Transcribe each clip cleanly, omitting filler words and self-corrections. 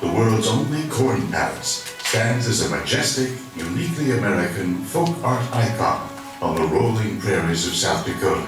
the world's only corn palace, stands as a majestic, uniquely American folk art icon on the rolling prairies of South Dakota.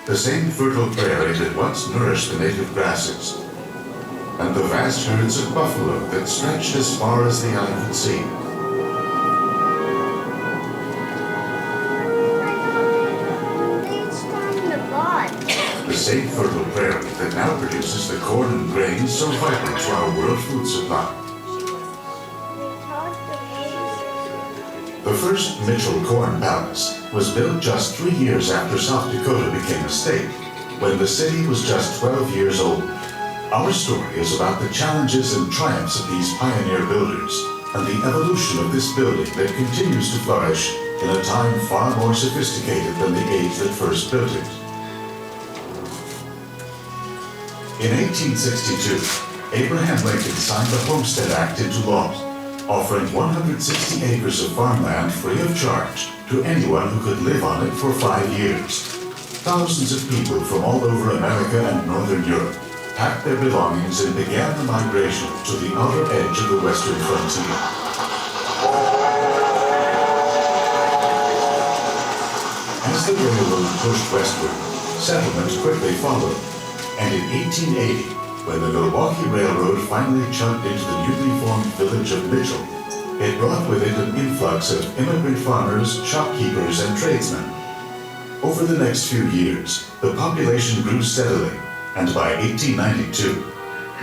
The same fertile prairie that once nourished the native grasses, and the vast herds of buffalo that stretched as far as the eye could see. The same fertile prairie that now produces the corn and grains so vital to our world food supply. The first Mitchell Corn Palace was built just 3 years after South Dakota became a state, when the city was just 12 years old. Our story is about the challenges and triumphs of these pioneer builders and the evolution of this building that continues to flourish in a time far more sophisticated than the age that first built it. In 1862, Abraham Lincoln signed the Homestead Act into law, offering 160 acres of farmland free of charge to anyone who could live on it for 5 years. Thousands of people from all over America and Northern Europe packed their belongings and began the migration to the outer edge of the western frontier. As the railroad pushed westward, settlement quickly followed, and in 1880, when the Milwaukee Railroad finally chugged into the newly formed village of Mitchell, it brought with it an influx of immigrant farmers, shopkeepers, and tradesmen. Over the next few years, the population grew steadily, and by 1892,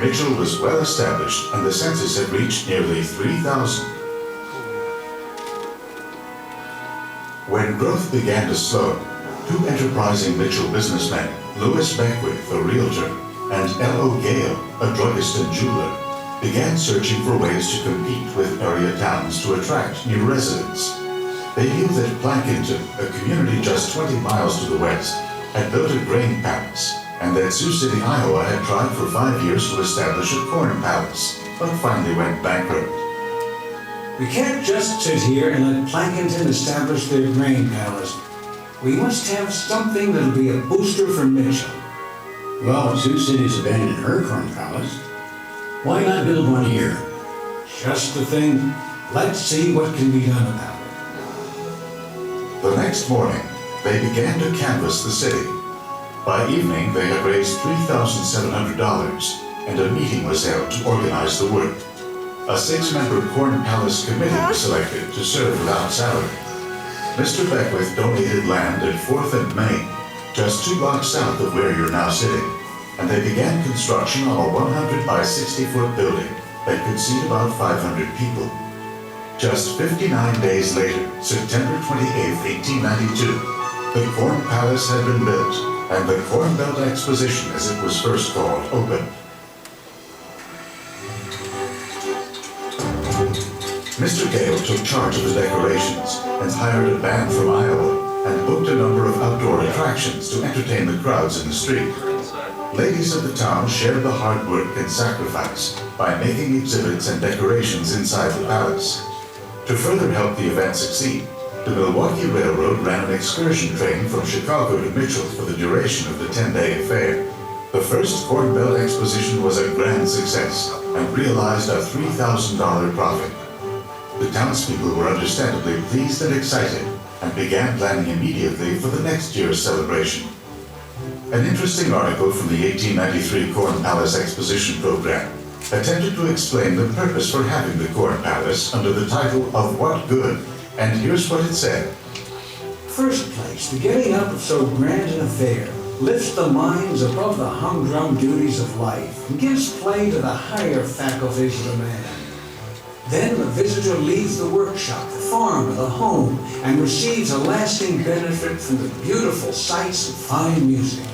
Mitchell was well established and the census had reached nearly 3,000. When growth began to slow, two enterprising Mitchell businessmen, Louis Beckwith, a realtor, and L.O. Gale, a druggist and jeweler, began searching for ways to compete with area towns to attract new residents. They knew that Plankinton, a community just 20 miles to the west, had built a grain palace, and that Sioux City, Iowa had tried for 5 years to establish a corn palace, but finally went bankrupt. We can't just sit here and let Plankinton establish their grain palace. We must have something that'll be a booster for Mitchell. Well, Sioux City's abandoned her corn palace. Why not build one here? Just the thing. Let's see what can be done about it. The next morning, they began to canvass the city. By evening, they had raised $3,700, and a meeting was held to organize the work. A 6-member Corn Palace committee was selected to serve without salary. Mr. Beckwith donated land at 4th and Main, just 2 blocks south of where you're now sitting, and they began construction on a 100 by 60-foot building that could seat about 500 people. Just 59 days later, September 28, 1892, the Corn Palace had been built, and the Corn Belt Exposition, as it was first called, opened. Mr. Gale took charge of the decorations and hired a band from Iowa and booked a number of outdoor attractions to entertain the crowds in the street. Ladies of the town shared the hard work and sacrifice by making exhibits and decorations inside the palace. To further help the event succeed, the Milwaukee Railroad ran an excursion train from Chicago to Mitchell for the duration of the 10-day affair. The first Corn Belt Exposition was a grand success and realized a $3,000 profit. The townspeople were understandably pleased and excited and began planning immediately for the next year's celebration. An interesting article from the 1893 Corn Palace Exposition program attempted to explain the purpose for having the Corn Palace under the title Of What Good, and here's what it said. First place, the getting up of so grand an affair lifts the minds above the humdrum duties of life and gives play to the higher faculties of the man. Then the visitor leaves the workshop, the farm, or the home and receives a lasting benefit from the beautiful sights and fine music.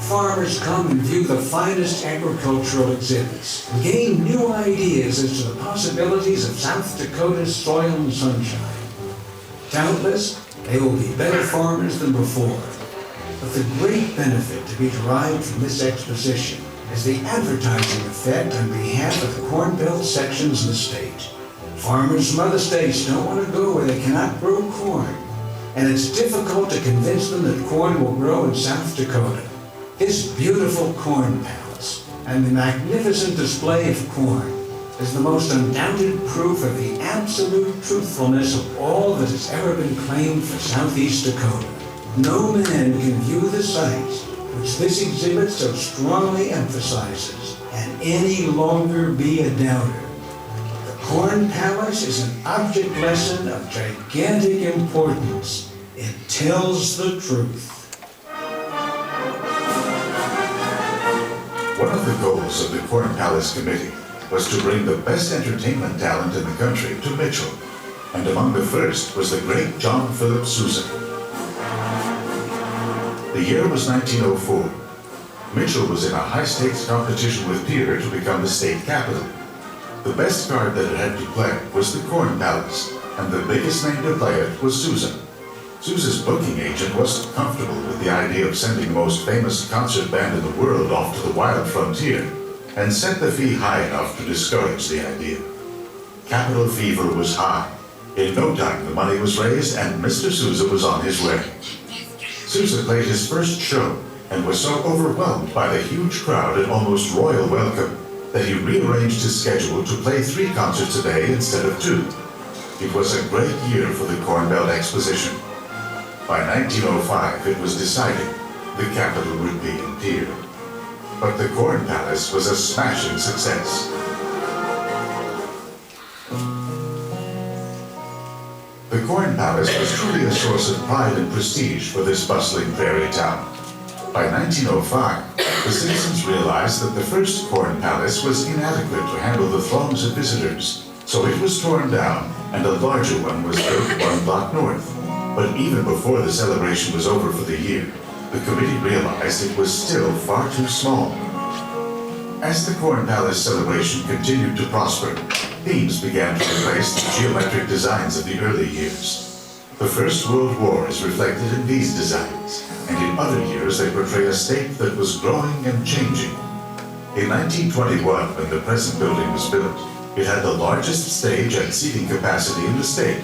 Farmers come and view the finest agricultural exhibits and gain new ideas as to the possibilities of South Dakota's soil and sunshine. Doubtless, they will be better farmers than before. But the great benefit to be derived from this exposition is the advertising effect on behalf of the Corn Belt sections of the state. Farmers from other states don't want to go where they cannot grow corn, and it's difficult to convince them that corn will grow in South Dakota. This beautiful corn palace And the magnificent display of corn is the most undoubted proof of the absolute truthfulness of all that has ever been claimed for Southeast Dakota. No man can view the sights which this exhibit so strongly emphasizes and any longer be a doubter. The Corn Palace is an object lesson of gigantic importance. It tells the truth. One of the goals of the Corn Palace Committee was to bring the best entertainment talent in the country to Mitchell, and among the first was the great John Philip Sousa. The year was 1904. Mitchell was in a high-stakes competition with Pierre to become the state capital. The best card that it had to play was the Corn Palace, and the biggest name to play it was Sousa. Sousa's booking agent wasn't comfortable with the idea of sending the most famous concert band in the world off to the wild frontier, and set the fee high enough to discourage the idea. Capital fever was high. In no time, the money was raised, and Mr. Sousa was on his way. Sousa played his first show and was so overwhelmed by the huge crowd and almost royal welcome that he rearranged his schedule to play 3 concerts a day instead of 2. It was a great year for the Corn Belt Exposition. By 1905, it was decided the capital would be in Pierre. But the Corn Palace was a smashing success. The Corn Palace was truly a source of pride and prestige for this bustling prairie town. By 1905, the citizens realized that the first Corn Palace was inadequate to handle the throngs of visitors, so it was torn down and a larger one was built 1 block north. But even before the celebration was over for the year, the committee realized it was still far too small. As the Corn Palace celebration continued to prosper, themes began to replace the geometric designs of the early years. The First World War is reflected in these designs, and in other years they portray a state that was growing and changing. In 1921, when the present building was built, it had the largest stage and seating capacity in the state.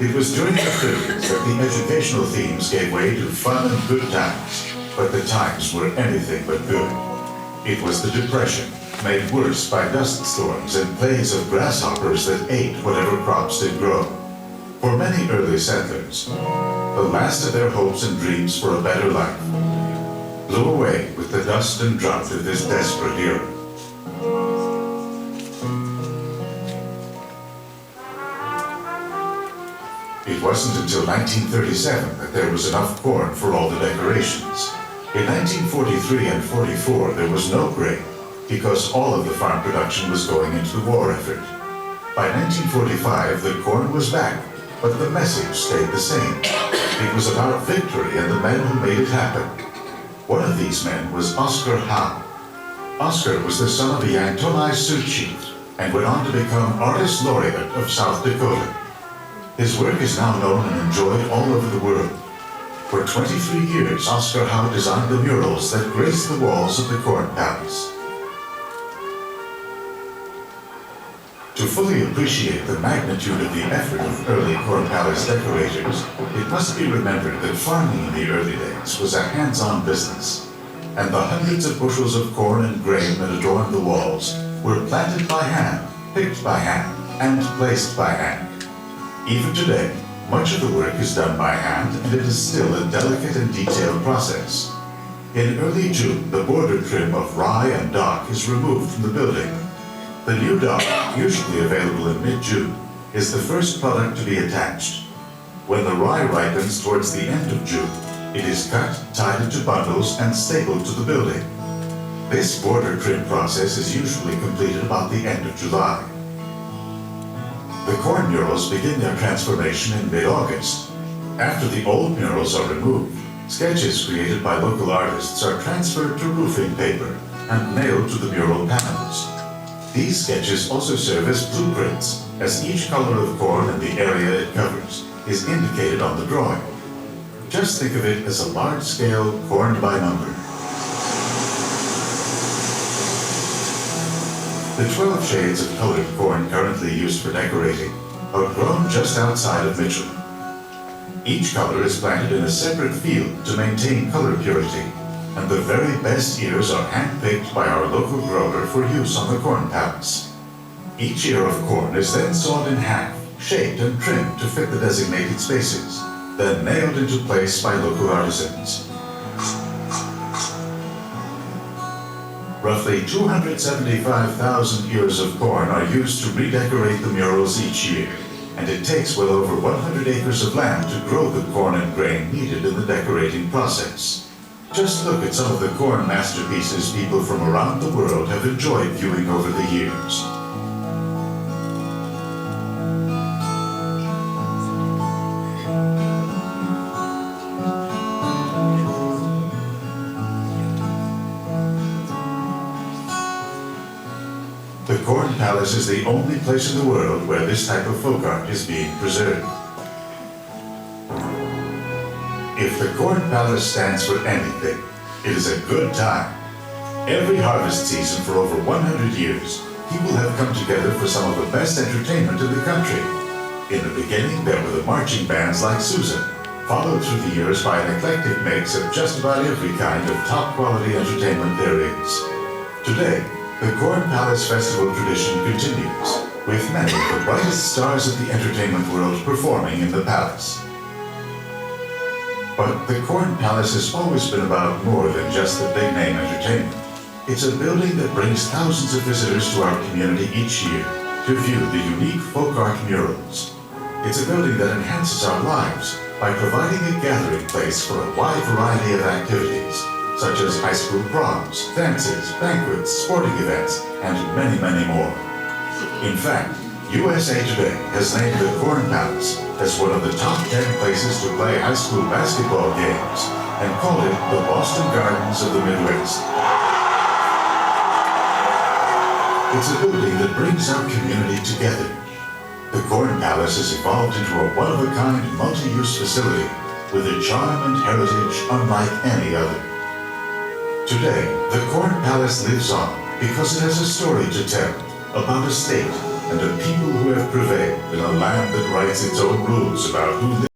It was during the 30s that the educational themes gave way to fun and good times, but the times were anything but good. It was the Depression, made worse by dust storms and plagues of grasshoppers that ate whatever crops did grow. For many early settlers, the last of their hopes and dreams for a better life blew away with the dust and drought of this desperate era. It wasn't until 1937 that there was enough corn for all the decorations. In 1943 and 44, there was no grain because all of the farm production was going into the war effort. By 1945, the corn was back, but the message stayed the same. It was about victory and the men who made it happen. One of these men was Oscar Howe. Oscar was the son of a Yanktonai Sioux chief and went on to become Artist Laureate of South Dakota. His work is now known and enjoyed all over the world. For 23 years, Oscar Howe designed the murals that grace the walls of the Corn Palace. To fully appreciate the magnitude of the effort of early Corn Palace decorators, it must be remembered that farming in the early days was a hands-on business, and the hundreds of bushels of corn and grain that adorned the walls were planted by hand, picked by hand, and placed by hand. Even today, much of the work is done by hand, and it is still a delicate and detailed process. In early June, the border trim of rye and dock is removed from the building. The new dock, usually available in mid-June, is the first product to be attached. When the rye ripens towards the end of June, it is cut, tied into bundles, and stapled to the building. This border trim process is usually completed about the end of July. The corn murals begin their transformation in mid-August. After the old murals are removed, sketches created by local artists are transferred to roofing paper and nailed to the mural panels. These sketches also serve as blueprints, as each color of corn and the area it covers is indicated on the drawing. Just think of it as a large-scale corn by number. The 12 shades of colored corn currently used for decorating are grown just outside of Mitchell. Each color is planted in a separate field to maintain color purity, and the very best ears are hand-picked by our local grower for use on the Corn Palace. Each ear of corn is then sawed in half, shaped and trimmed to fit the designated spaces, then nailed into place by local artisans. Roughly 275,000 ears of corn are used to redecorate the murals each year, and it takes well over 100 acres of land to grow the corn and grain needed in the decorating process. Just look at some of the corn masterpieces people from around the world have enjoyed viewing over the years. The Corn Palace is the only place in the world where this type of folk art is being preserved. If the Corn Palace stands for anything, it is a good time. Every harvest season for over 100 years, people have come together for some of the best entertainment in the country. In the beginning, there were the marching bands like Susan, followed through the years by an eclectic mix of just about every kind of top-quality entertainment there is. Today, the Corn Palace Festival tradition continues, with many of the brightest stars of the entertainment world performing in the palace. But the Corn Palace has always been about more than just the big-name entertainment. It's a building that brings thousands of visitors to our community each year to view the unique folk art murals. It's a building that enhances our lives by providing a gathering place for a wide variety of activities, such as high school proms, dances, banquets, sporting events, and many, many more. In fact, USA Today has named the Corn Palace as one of the top 10 places to play high school basketball games and called it the Boston Gardens of the Midwest. It's a building that brings our community together. The Corn Palace has evolved into a one-of-a-kind multi-use facility with a charm and heritage unlike any other. Today, the Corn Palace lives on because it has a story to tell about a state and a people who have prevailed in a land that writes its own rules about who lives.